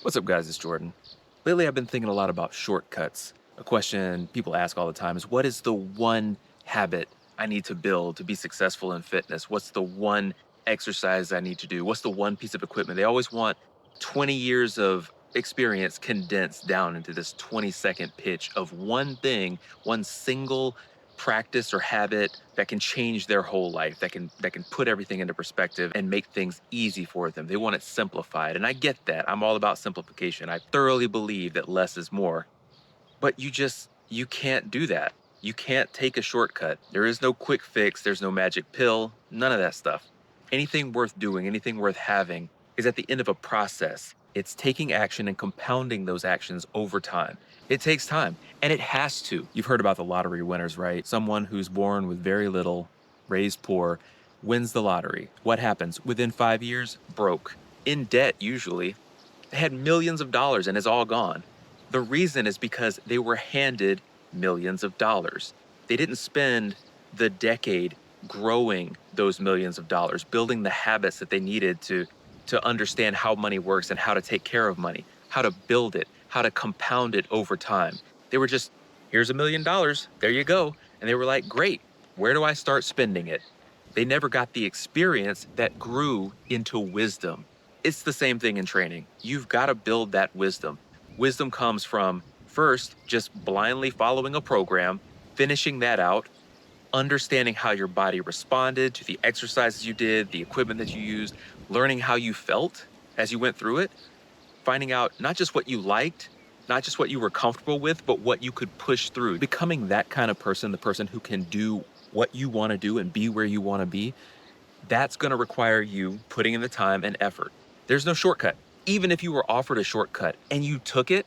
What's up, guys? It's Jordan. Lately, I've been thinking a lot about shortcuts. A question people ask all the time is, what is the one habit I need to build to be successful in fitness? What's the one exercise I need to do? What's the one piece of equipment? They always want 20 years of experience condensed down into this 20-second pitch of one thing, one single practice or habit that can change their whole life, that can put everything into perspective and make things easy for them. They want it simplified. And I get that. I'm all about simplification. I thoroughly believe that less is more. But you can't do that. You can't take a shortcut. There is no quick fix, there's no magic pill, none of that stuff. Anything worth doing, anything worth having is at the end of a process. It's taking action and compounding those actions over time. It takes time, and it has to. You've heard about the lottery winners, right? Someone who's born with very little, raised poor, wins the lottery. What happens? Within 5 years, broke, in debt usually. They had millions of dollars and it's all gone. The reason is because they were handed millions of dollars. They didn't spend the decade growing those millions of dollars, building the habits that they needed to understand how money works and how to take care of money, how to build it, how to compound it over time. They were just, here's $1 million, there you go. And they were like, great, where do I start spending it? They never got the experience that grew into wisdom. It's the same thing in training. You've got to build that wisdom. Wisdom comes from, first, just blindly following a program, finishing that out, understanding how your body responded to the exercises you did, the equipment that you used, learning how you felt as you went through it, finding out not just what you liked, not just what you were comfortable with, but what you could push through. Becoming that kind of person, the person who can do what you want to do and be where you want to be, that's going to require you putting in the time and effort. There's no shortcut. Even if you were offered a shortcut and you took it,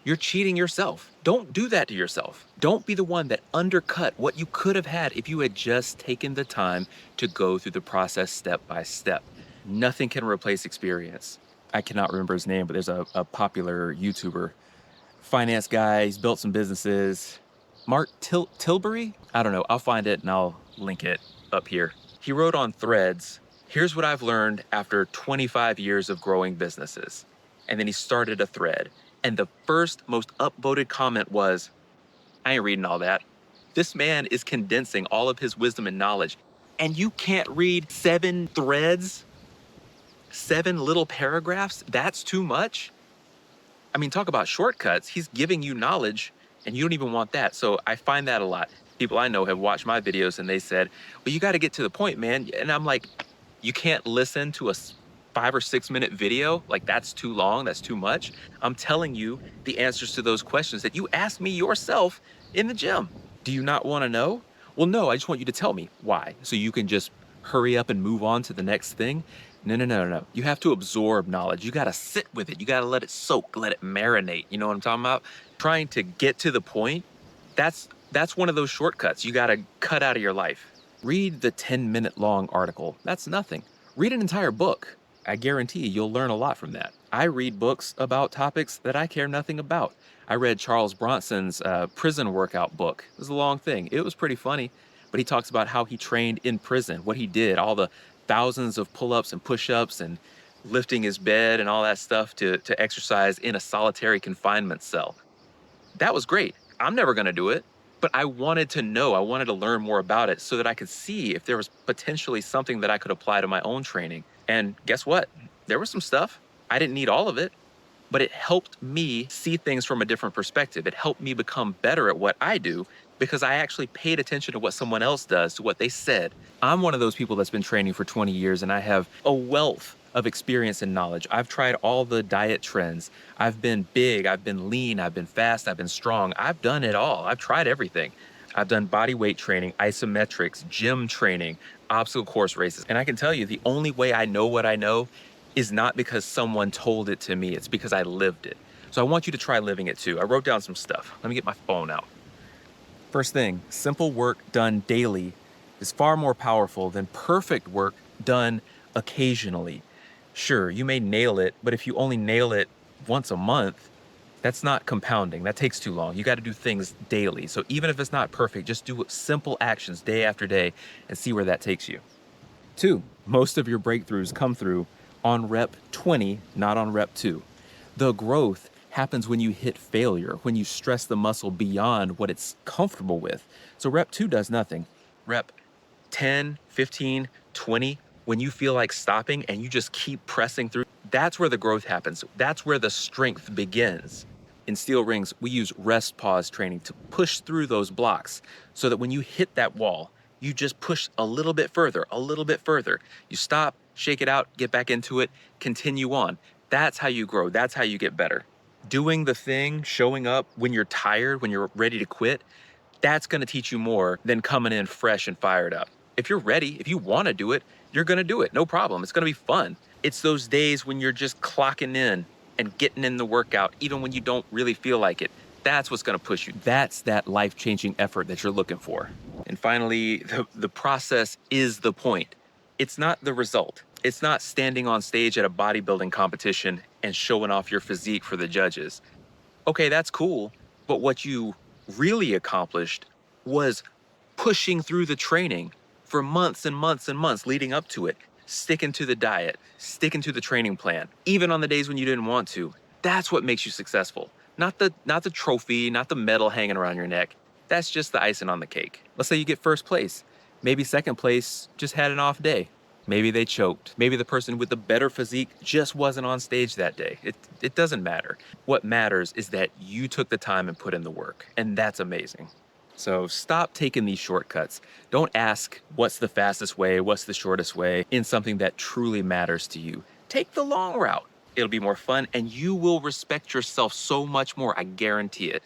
you're cheating yourself. Don't do that to yourself. Don't be the one that undercut what you could have had if you had just taken the time to go through the process step by step. Nothing can replace experience. I cannot remember his name, but there's a popular YouTuber, finance guy. He's built some businesses. Mark Tilbury? I don't know. I'll find it and I'll link it up here. He wrote on Threads, here's what I've learned after 25 years of growing businesses. And then he started a thread. And the first most upvoted comment was, I ain't reading all that. This man is condensing all of his wisdom and knowledge. And you can't read 7 threads, 7 little paragraphs? That's too much? I mean, talk about shortcuts. He's giving you knowledge and you don't even want that. So I find that a lot. People I know have watched my videos and they said, well, you got to get to the point, man. And I'm like, you can't listen to a 5 or 6 minute video? Like, that's too long, that's too much. I'm telling you the answers to those questions that you asked me yourself in the gym. Do you not want to know? Well, no, I just want you to tell me why. So you can just hurry up and move on to the next thing. No. You have to absorb knowledge. You got to sit with it. You got to let it soak, let it marinate. You know what I'm talking about? Trying to get to the point, that's one of those shortcuts you got to cut out of your life. Read the 10-minute long article. That's nothing. Read an entire book. I guarantee you'll learn a lot from that. I read books about topics that I care nothing about. I read Charles Bronson's prison workout book. It was a long thing. It was pretty funny, but he talks about how he trained in prison, what he did, all the thousands of pull-ups and push-ups and lifting his bed and all that stuff to exercise in a solitary confinement cell. That was great. I'm never going to do it, but I wanted to know. I wanted to learn more about it so that I could see if there was potentially something that I could apply to my own training. And guess what? There was some stuff. I didn't need all of it, but it helped me see things from a different perspective. It helped me become better at what I do because I actually paid attention to what someone else does, to what they said. I'm one of those people that's been training for 20 years and I have a wealth of experience and knowledge. I've tried all the diet trends. I've been big, I've been lean, I've been fast, I've been strong. I've done it all. I've tried everything. I've done bodyweight training, isometrics, gym training, obstacle course races. And I can tell you the only way I know what I know is not because someone told it to me. It's because I lived it. So I want you to try living it too. I wrote down some stuff. Let me get my phone out. First thing, simple work done daily is far more powerful than perfect work done occasionally. Sure, you may nail it, but if you only nail it once a month, that's not compounding. That takes too long. You got to do things daily. So even if it's not perfect, just do simple actions day after day and see where that takes you. 2, most of your breakthroughs come through on rep 20, not on rep 2. The growth happens when you hit failure, when you stress the muscle beyond what it's comfortable with. So rep 2 does nothing. Rep 10, 15, 20, when you feel like stopping and you just keep pressing through, that's where the growth happens. That's where the strength begins. In steel rings, we use rest pause training to push through those blocks so that when you hit that wall, you just push a little bit further, a little bit further. You stop, shake it out, get back into it, continue on. That's how you grow. That's how you get better. Doing the thing, showing up when you're tired, when you're ready to quit, that's going to teach you more than coming in fresh and fired up. If you're ready, if you want to do it, you're going to do it. No problem. It's going to be fun. It's those days when you're just clocking in and getting in the workout, even when you don't really feel like it. That's what's going to push you. That's that life-changing effort that you're looking for. And finally, the process is the point. It's not the result. It's not standing on stage at a bodybuilding competition and showing off your physique for the judges. Okay, that's cool, but what you really accomplished was pushing through the training for months and months and months leading up to it, sticking to the diet, sticking to the training plan, even on the days when you didn't want to. That's what makes you successful. Not the trophy, not the medal hanging around your neck. That's just the icing on the cake. Let's say you get first place. Maybe second place just had an off day. Maybe they choked. Maybe the person with the better physique just wasn't on stage that day. It doesn't matter. What matters is that you took the time and put in the work, and that's amazing. So stop taking these shortcuts. Don't ask what's the fastest way, what's the shortest way in something that truly matters to you. Take the long route. It'll be more fun, and you will respect yourself so much more, I guarantee it.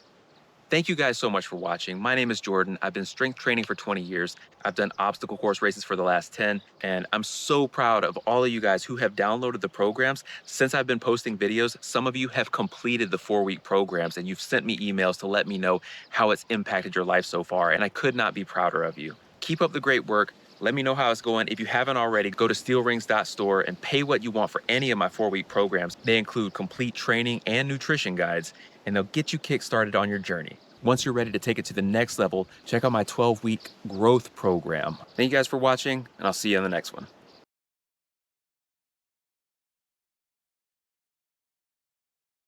Thank you guys so much for watching. My name is Jordan. I've been strength training for 20 years. I've done obstacle course races for the last 10, and I'm so proud of all of you guys who have downloaded the programs. Since I've been posting videos, some of you have completed the 4-week programs, and you've sent me emails to let me know how it's impacted your life so far, and I could not be prouder of you. Keep up the great work. Let me know how it's going. If you haven't already, go to steelrings.store and pay what you want for any of my 4-week programs. They include complete training and nutrition guides, and they'll get you kick-started on your journey. Once you're ready to take it to the next level, check out my 12-week growth program. Thank you guys for watching, and I'll see you on the next one.